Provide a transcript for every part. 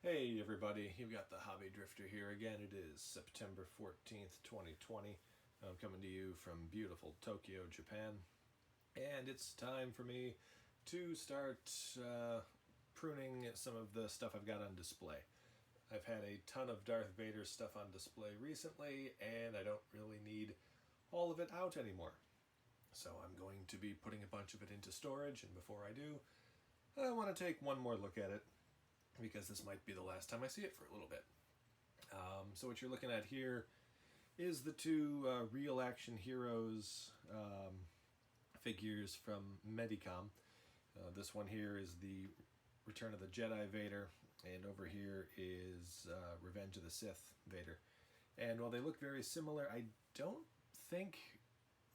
Hey everybody, you've got the Hobby Drifter here again. It is September 14th, 2020. I'm coming to you from beautiful Tokyo, Japan. And it's time for me to start pruning some of the stuff I've got on display. I've had a ton of Darth Vader stuff on display recently, and I don't really need all of it out anymore. So I'm going to be putting a bunch of it into storage, and before I do, I want to take one more look at it, because this might be the last time I see it for a little bit. So what you're looking at here is the two Real Action Heroes figures from Medicom. This one here is the Return of the Jedi Vader, and over here is Revenge of the Sith Vader. And while they look very similar, I don't think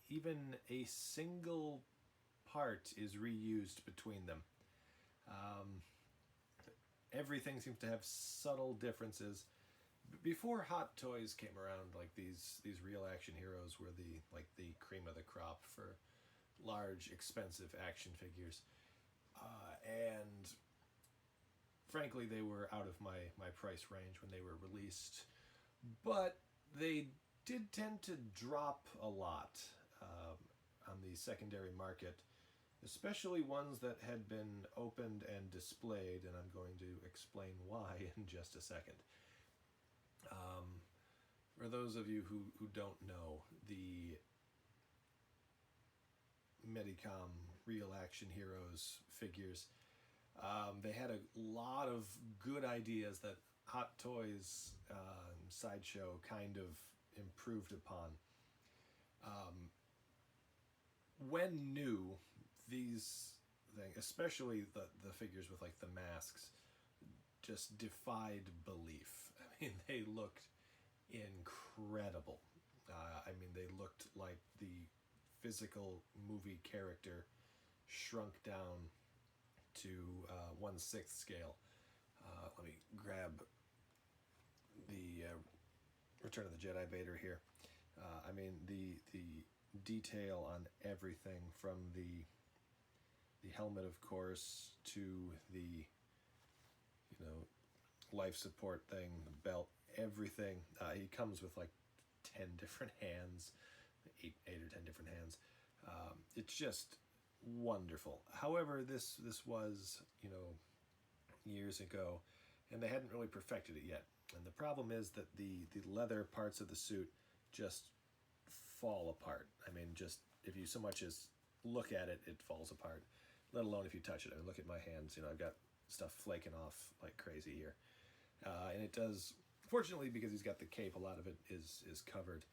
even a single part is reused between them. Everything seems to have subtle differences. Before Hot Toys came around, like these Real Action Heroes were the cream of the crop for large, expensive action figures, and frankly, they were out of my price range when they were released. But they did tend to drop a lot on the secondary market, especially ones that had been opened and displayed, and I'm going to explain why in just a second. For those of you who don't know, the Medicom Real Action Heroes figures, they had a lot of good ideas that Hot Toys Sideshow kind of improved upon. When new, these things, especially the figures with like the masks, just defied belief. I mean, they looked incredible. They looked like the physical movie character shrunk down to 1/6 scale. Let me grab the Return of the Jedi Vader here. The detail on everything, from the helmet, of course, to the life support thing, the belt, everything. He comes with like 10 different hands, eight or 10 different hands. It's just wonderful. However, this was years ago, and they hadn't really perfected it yet. And the problem is that the leather parts of the suit just fall apart. Just if you so much as look at it, it falls apart, let alone if you touch it. Look at my hands. I've got stuff flaking off like crazy here. And it does, fortunately, because he's got the cape, a lot of it is covered,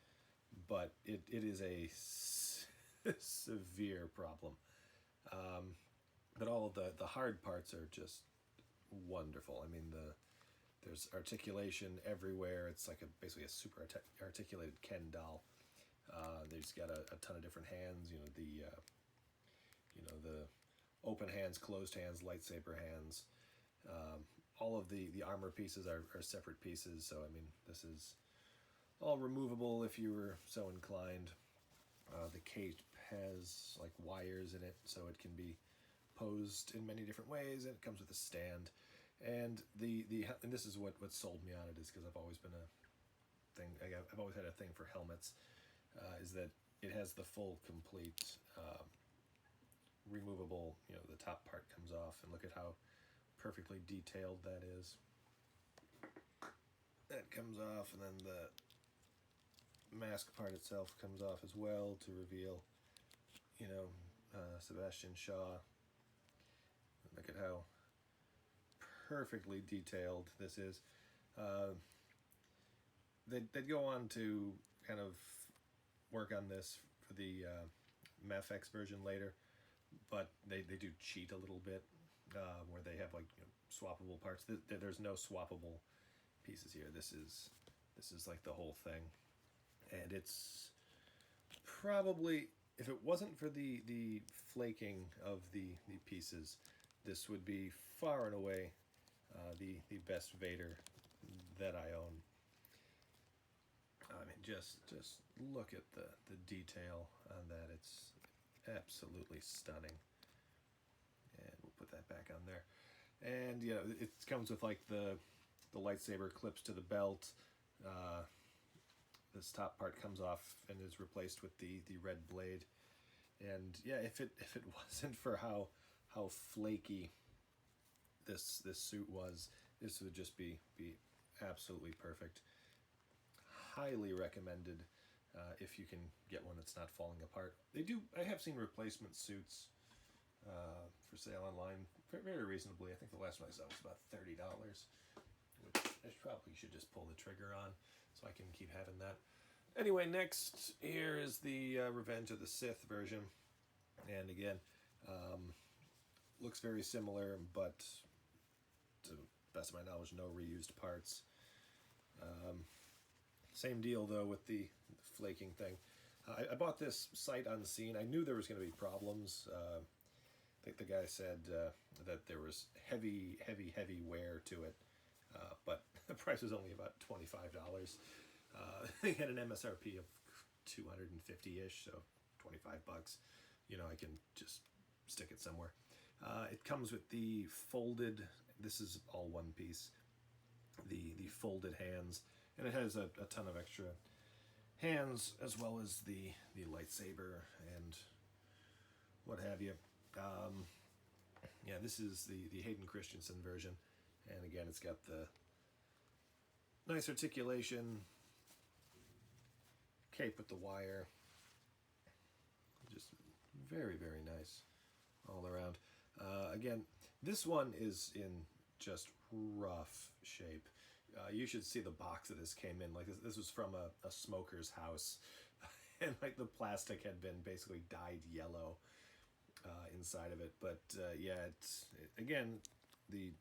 but it is a severe problem. But all of the hard parts are just wonderful. There's articulation everywhere. It's like basically a super articulated Ken doll. They've got a ton of different hands. The open hands, closed hands, lightsaber hands. All of the armor pieces are separate pieces. So this is all removable if you were so inclined. The cape has like wires in it, so it can be posed in many different ways, and it comes with a stand. And and this is what sold me on it, is because I've always been I've always had a thing for helmets. Is that it has the full, complete, removable. The top part comes off, and look at how perfectly detailed that is. That comes off, and then the mask part itself comes off as well to reveal, Sebastian Shaw. Look at how perfectly detailed this is. They'd go on to kind of work on this for the Mafix version later, but they do cheat a little bit, where they have like swappable parts. There's no swappable pieces here. This is like the whole thing, and it's probably, if it wasn't for the flaking of the pieces, this would be far and away the best Vader that I own. Just look at the detail on that. It's absolutely stunning. And we'll put that back on there. And it comes with like the the lightsaber clips to the belt. This top part comes off and is replaced with the red blade. And yeah, if it wasn't for how flaky this suit was, this would just be absolutely perfect. Highly recommended if you can get one that's not falling apart. I have seen replacement suits for sale online very reasonably. I think the last one I saw was about $30, which I probably should just pull the trigger on so I can keep having that. Anyway, next here is the Revenge of the Sith version. And again, looks very similar, but to the best of my knowledge, no reused parts. Same deal, though, with the flaking thing. I bought this sight unseen. I knew there was going to be problems. I think the guy said that there was heavy wear to it, but the price was only about $25. They had an MSRP of $250-ish, so $25. You know, I can just stick it somewhere. It comes with the folded, this is all one piece, the folded hands, and it has a ton of extra hands, as well as the lightsaber and what have you. Yeah, this is the Hayden Christensen version, and again, it's got the nice articulation, cape with the wire, just very nice all around. Again, this one is in just rough shape. You should see the box that this came in. Like this was from a smoker's house, and like the plastic had been basically dyed yellow inside of it. But yeah, again, the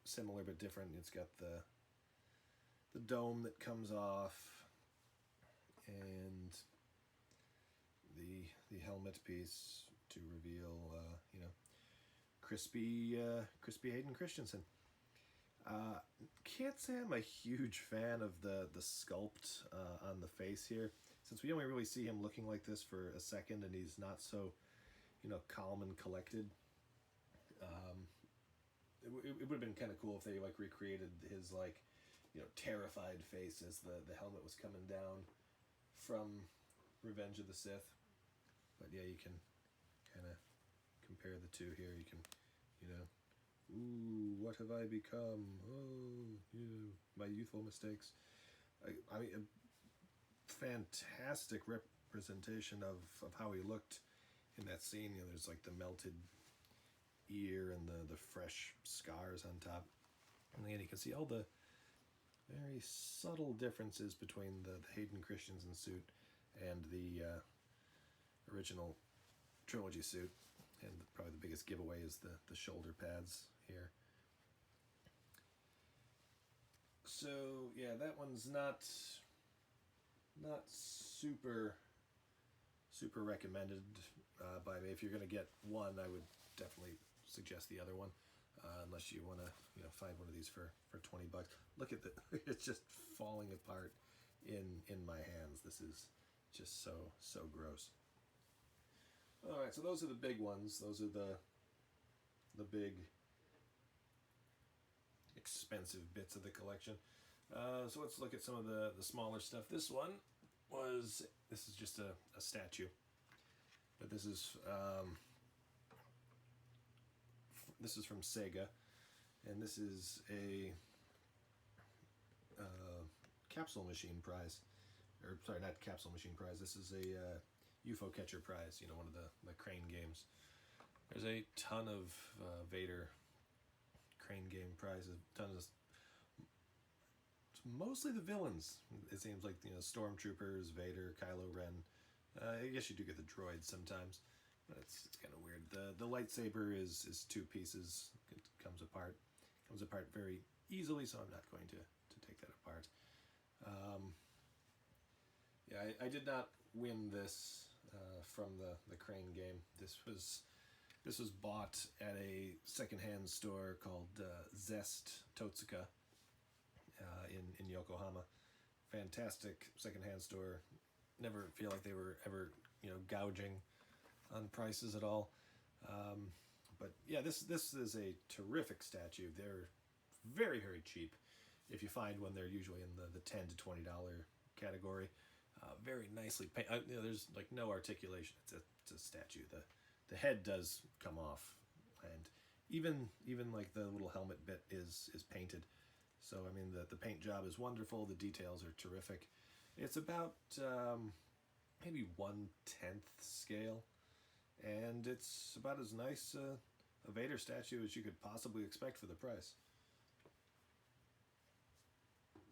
similar but different. It's got the dome that comes off, and the helmet piece to reveal, you know, crispy Hayden Christensen. Can't say I'm a huge fan of the sculpt on the face here, since we only really see him looking like this for a second, and he's not so, you know, calm and collected. It would have been kind of cool if they like recreated his, like, you know, terrified face as the helmet was coming down from Revenge of the Sith. But yeah, you can kind of compare the two here. You can, you know, ooh, what have I become? Oh, yeah, my youthful mistakes. I mean, a fantastic representation of how he looked in that scene. You know, there's like the melted ear and the fresh scars on top. And again, you can see all the very subtle differences between the Hayden Christensen suit and the original trilogy suit. And probably the biggest giveaway is the shoulder pads here. So yeah, that one's not super recommended by me. If you're gonna get one, I would definitely suggest the other one, unless you want to, you know, find one of these for $20. Look at it's just falling apart in my hands. This is just so gross. All right, so those are the big ones. Those are the big expensive bits of the collection. So let's look at some of the smaller stuff. This is just a statue, but this is from Sega, and this is a capsule machine prize, or sorry, not capsule machine prize. This is a UFO catcher prize. You know, one of the crane games. There's a ton of Vader crane game prizes. Tons of, mostly the villains. It seems like, you know, stormtroopers, Vader, Kylo Ren. I guess you do get the droids sometimes, but it's kind of weird. The lightsaber is two pieces. It comes apart very easily, so I'm not going to take that apart. Yeah, I did not win this from the crane game. This was bought at a secondhand store called Zest Totsuka in Yokohama. Fantastic secondhand store. Never feel like they were ever, you know, gouging on prices at all. But yeah, this is a terrific statue. They're very cheap. if you find one, they're usually in the $10 to $20 category. Very nicely painted. There's like no articulation. It's a statue. The head does come off, and even like the little helmet bit is painted. So I mean the paint job is wonderful. The details are terrific. It's about maybe 1/10 scale, and it's about as nice a Vader statue as you could possibly expect for the price.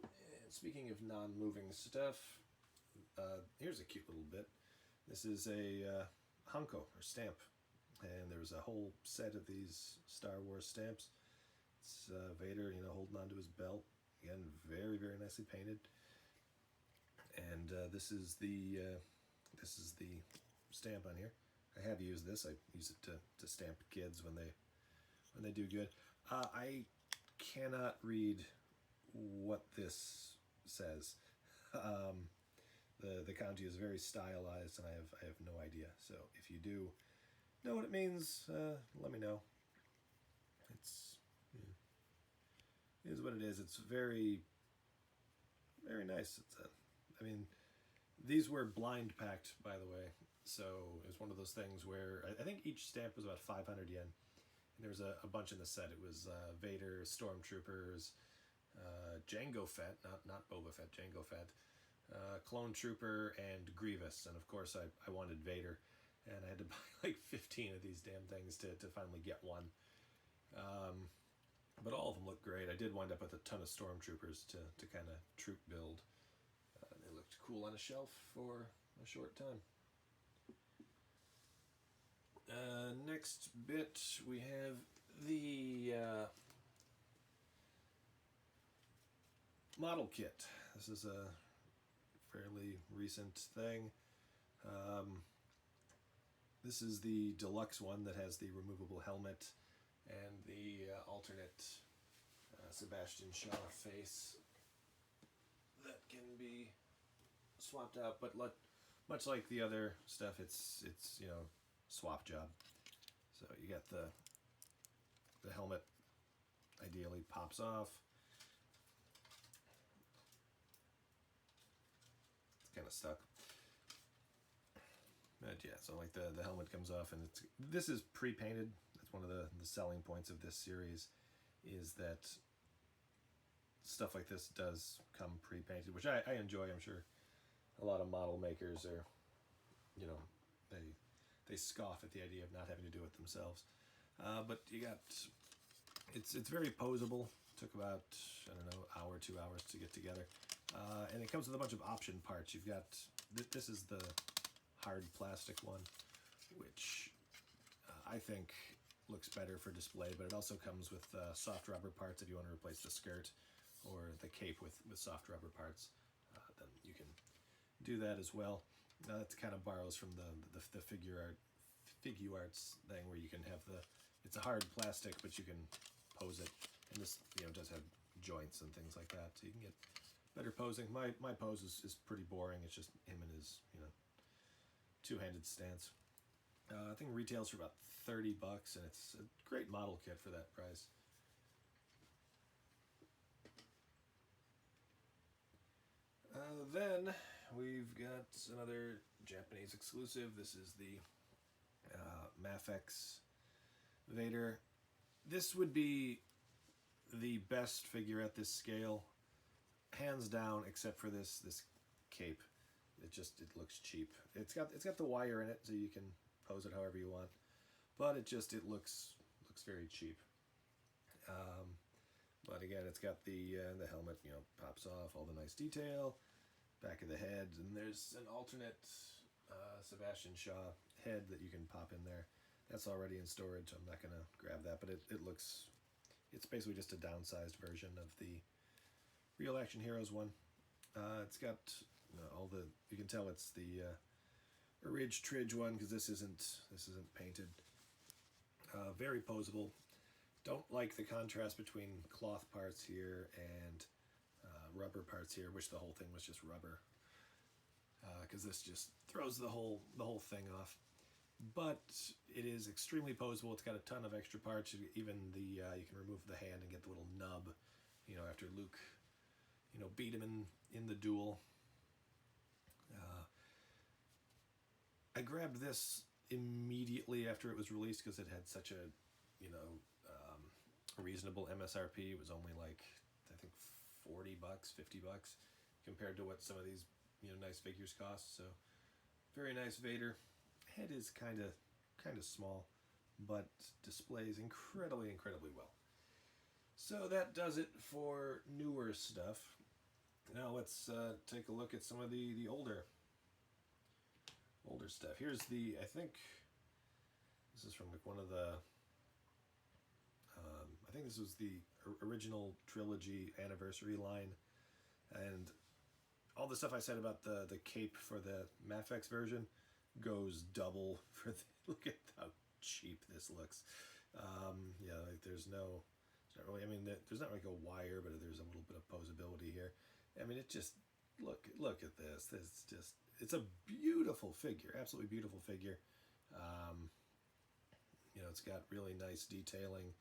And speaking of non-moving stuff, here's a cute little bit. This is a Hunko, or stamp, and there's a whole set of these Star Wars stamps. It's Vader, holding onto his belt. Again, very, very nicely painted. And this is the stamp on here. I have used this. I use it to stamp kids when they do good. I cannot read what this says. The kanji is very stylized, and I have no idea. So if you do know what it means, let me know. It is what it is. It's very, very nice. These were blind packed, by the way. So it's one of those things where I think each stamp was about 500 yen. And there was a bunch in the set. It was Vader, Stormtroopers, Jango Fett, not Boba Fett, Jango Fett, Clone Trooper, and Grievous. And of course I wanted Vader, and I had to buy like 15 of these damn things to finally get one. But all of them look great. I did wind up with a ton of Stormtroopers to kind of troop build. They looked cool on a shelf for a short time. Next bit, we have the model kit. This is a fairly recent thing. This is the deluxe one that has the removable helmet and the alternate Sebastian Shaw face that can be swapped out, but much like the other stuff, it's swap job. So you got the helmet ideally pops off. It's kind of stuck. But yeah, so like the helmet comes off, and this is pre-painted. That's one of the selling points of this series, is that stuff like this does come pre-painted, which I enjoy. I'm sure a lot of model makers are, they scoff at the idea of not having to do it themselves. But you got, it's very posable. Took about, hour, 2 hours to get together. And it comes with a bunch of option parts. You've got, this is the hard plastic one, which I think looks better for display, but it also comes with soft rubber parts if you want to replace the skirt or the cape with soft rubber parts. Then you can do that as well. That kind of borrows from the figure arts thing, where you can have it's a hard plastic, but you can pose it, and this does have joints and things like that, so you can get better posing. My pose is pretty boring. It's just him and his two-handed stance. I think it retails for about $30, and it's a great model kit for that price. Then we've got another Japanese exclusive. This is the Mafix Vader. This would be the best figure at this scale, hands down, except for this cape. It looks cheap. It's got the wire in it, so you can pose it however you want, but it looks very cheap. But again, it's got the helmet, pops off, all the nice detail, back of the head, and there's an alternate Sebastian Shaw head that you can pop in there. That's already in storage, so I'm not gonna grab that, but it's basically just a downsized version of the Real Action Heroes one. It's got you can tell it's the Ridge Tridge one, because this isn't painted. Very posable. Don't like the contrast between cloth parts here and rubber parts here. Wish the whole thing was just rubber, because this just throws the whole thing off. But it is extremely posable. It's got a ton of extra parts. Even you can remove the hand and get the little nub. After Luke beat him in the duel. I grabbed this immediately after it was released because it had such a, reasonable MSRP. It was only like, I think, $40, $50 compared to what some of these, nice figures cost. So, very nice Vader. Head is kind of small, but displays incredibly well. So that does it for newer stuff. Now let's take a look at some of the older stuff. Here's I think this is from like one of the, I think this was the original trilogy anniversary line, and all the stuff I said about the cape for the Mafix version goes double for look at how cheap this looks. Yeah, like there's not really, there's not like a wire, but there's a little bit of posability here. It just, look at this. It's a beautiful figure, absolutely beautiful figure. It's got really nice detailing,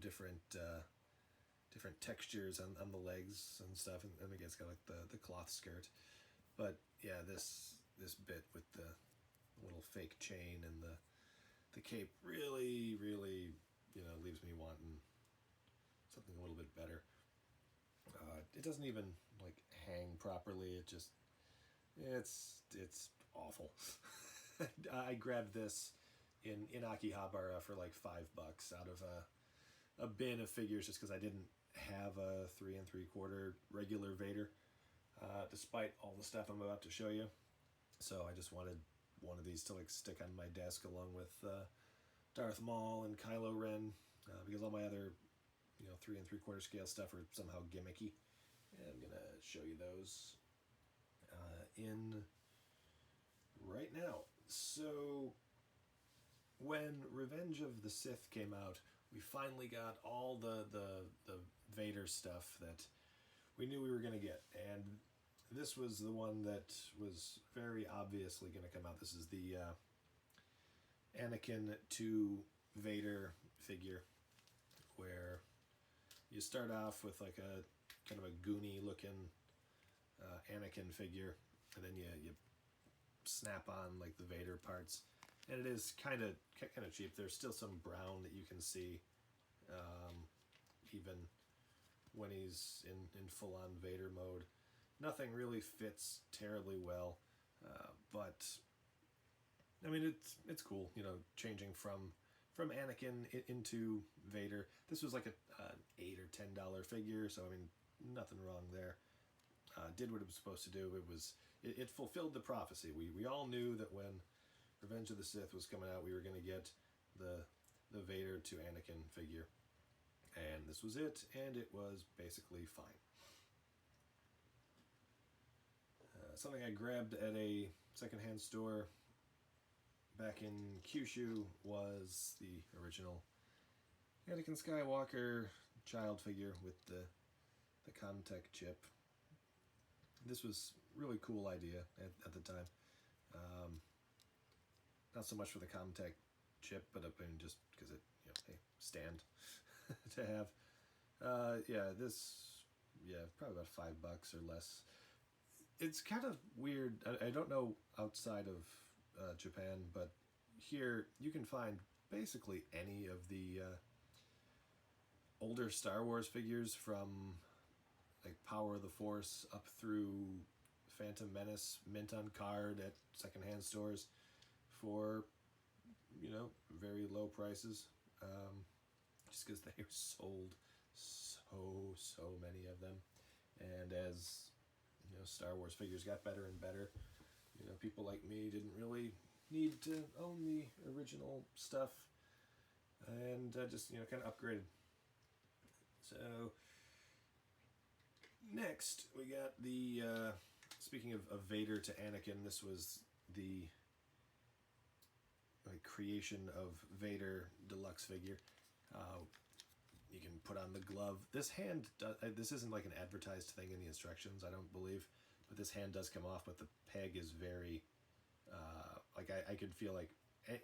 different textures on the legs and stuff, and again, it's got like the cloth skirt. But yeah, this bit with the little fake chain and the cape really leaves me wanting something a little bit better. It doesn't even like hang properly. It's awful. I grabbed this in Akihabara for like $5 out of a bin of figures just because I didn't have a 3 3/4 regular Vader, despite all the stuff I'm about to show you. So I just wanted one of these to like stick on my desk along with Darth Maul and Kylo Ren, because all my other 3 3/4 scale stuff are somehow gimmicky. And I'm gonna show you those in right now. So when Revenge of the Sith came out, we finally got all the Vader stuff that we knew we were gonna get, and this was the one that was very obviously gonna come out. This is the Anakin to Vader figure, where you start off with like a kind of a Goonie looking Anakin figure, and then you snap on like the Vader parts, and it is kind of cheap. There's still some brown that you can see, even when he's in full-on Vader mode. Nothing really fits terribly well, but it's cool, changing from Anakin into Vader. This was like an $8 or $10 figure, so nothing wrong there. Did what it was supposed to do. It fulfilled the prophecy. We all knew that when Revenge of the Sith was coming out, we were going to get the Vader to Anakin figure, and this was it, and it was basically fine. Something I grabbed at a secondhand store back in Kyushu was the original Anakin Skywalker child figure with the Comtech chip. This was a really cool idea at the time. Not so much for the Comtech chip, but just because it, hey, stand to have. Probably about $5 or less. It's kind of weird. I don't know outside of Japan, but here you can find basically any of the older Star Wars figures from like Power of the Force up through Phantom Menace, mint on card at secondhand stores for very low prices, just because they sold so many of them. And as Star Wars figures got better and better, people like me didn't really need to own the original stuff, and just kind of upgraded. So next we got the speaking of Vader to Anakin, this was the creation of Vader deluxe figure. You can put on the glove. This hand, this isn't like an advertised thing in the instructions, I don't believe, but this hand does come off, but the peg is very, I could feel like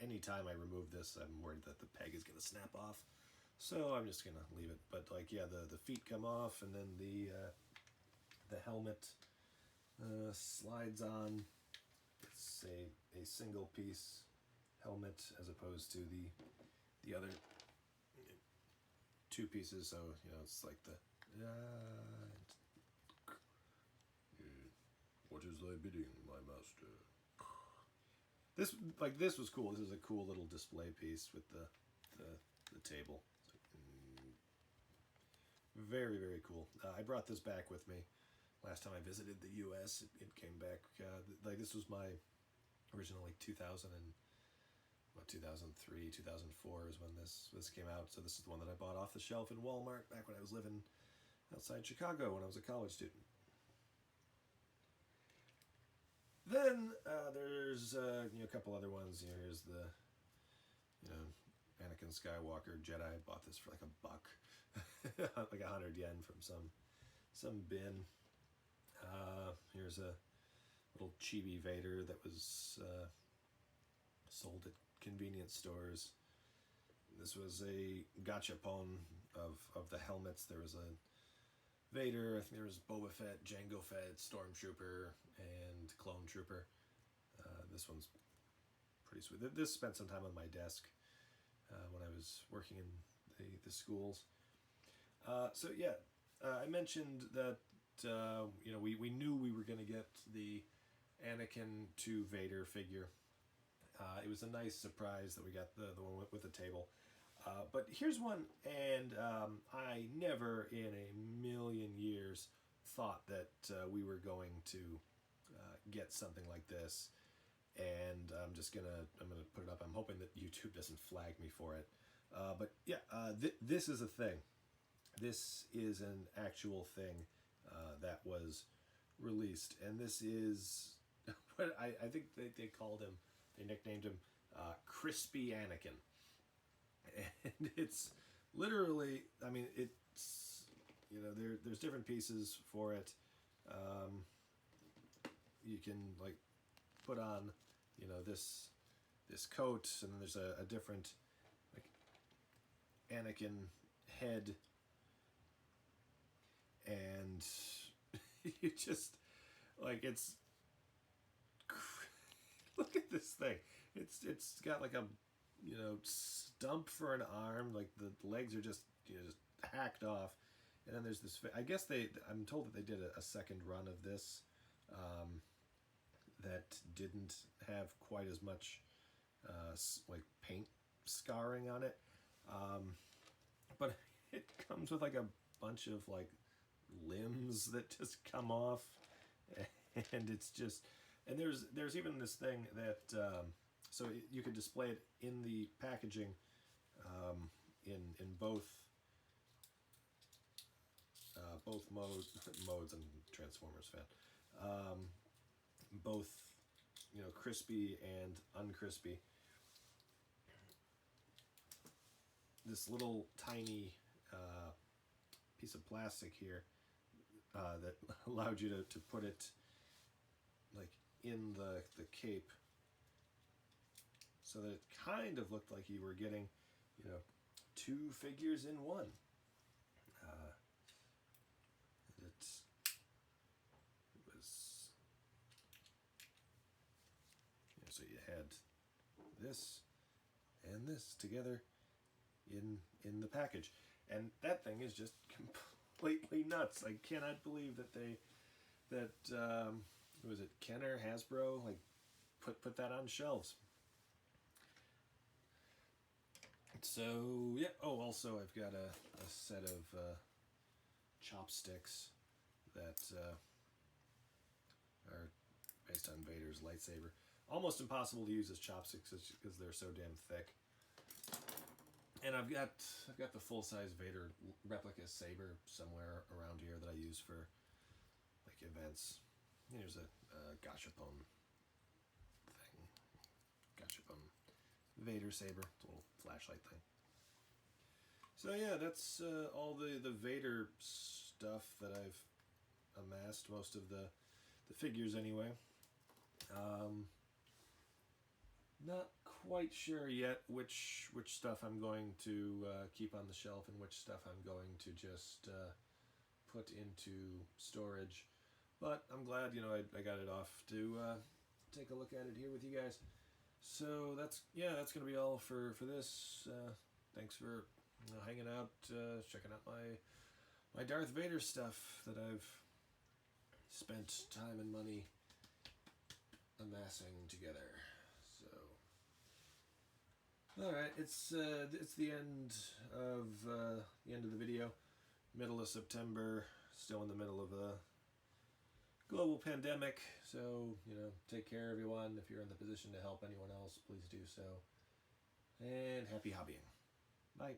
any time I remove this, I'm worried that the peg is going to snap off. So I'm just going to leave it. But the feet come off, and then the the helmet slides on. It's a single piece helmet as opposed to the other two pieces. So it's like the what is thy bidding, my master? This was cool. This is a cool little display piece with the table. Very, very cool. I brought this back with me last time I visited the U.S. It came back. This was my original 2000 and 2003, 2004 is when this came out. So this is the one that I bought off the shelf in Walmart back when I was living outside Chicago when I was a college student. Then there's a couple other ones. Here's the Anakin Skywalker Jedi. I bought this for like $1, like 100 yen from some bin. Here's a little chibi Vader that was sold at convenience stores. This was a gachapon of the helmets. There was a Vader, I think there was Boba Fett, Jango Fett, Stormtrooper, and Clone Trooper. This one's pretty sweet. This spent some time on my desk when I was working in the schools. So yeah, I mentioned that we knew we were going to get the Anakin to Vader figure. It was a nice surprise that we got the one with the table. But here's one, and I never in a million years thought that we were going to get something like this. And I'm gonna put it up. I'm hoping that YouTube doesn't flag me for it. But yeah, this is a thing. This is an actual thing that was released, and this is what I think they called him. They nicknamed him Crispy Anakin. And it's literally, I mean, it's, there's different pieces for it. You can like put on, this coat, and then there's a different like Anakin head, and you just like look at this thing. It's got like a stump for an arm. Like the legs are just just hacked off, and then there's this. I guess I'm told that they did a second run of this that didn't have quite as much like paint scarring on it, but it comes with like a bunch of like limbs that just come off, and it's just. And there's even this thing that so you could display it in the packaging in both modes. I'm a Transformers fan. Both crispy and uncrispy. This little tiny piece of plastic here that allowed you to put it like in the cape, so that it kind of looked like you were getting two figures in one. It was so you had this and this together in the package, and that thing is just completely nuts. I cannot believe that was it Kenner, Hasbro, like put that on shelves. So yeah. Oh, also I've got a set of chopsticks that are based on Vader's lightsaber. Almost impossible to use as chopsticks because they're so damn thick. And I've got the full-size Vader replica saber somewhere around here that I use for like events. Here's a gachapon thing. Gachapon Vader saber. It's a little flashlight thing. So yeah, that's all the Vader stuff that I've amassed. Most of the figures anyway. Not quite sure yet which stuff I'm going to keep on the shelf and which stuff I'm going to just put into storage. But I'm glad, I got it off to take a look at it here with you guys. So that's going to be all for this. Thanks for hanging out, checking out my Darth Vader stuff that I've spent time and money amassing together. So, all right, it's the end of the video. Middle of September, still in the middle of a global pandemic. So take care, everyone. If you're in the position to help anyone else, please do so. And happy hobbying. Bye.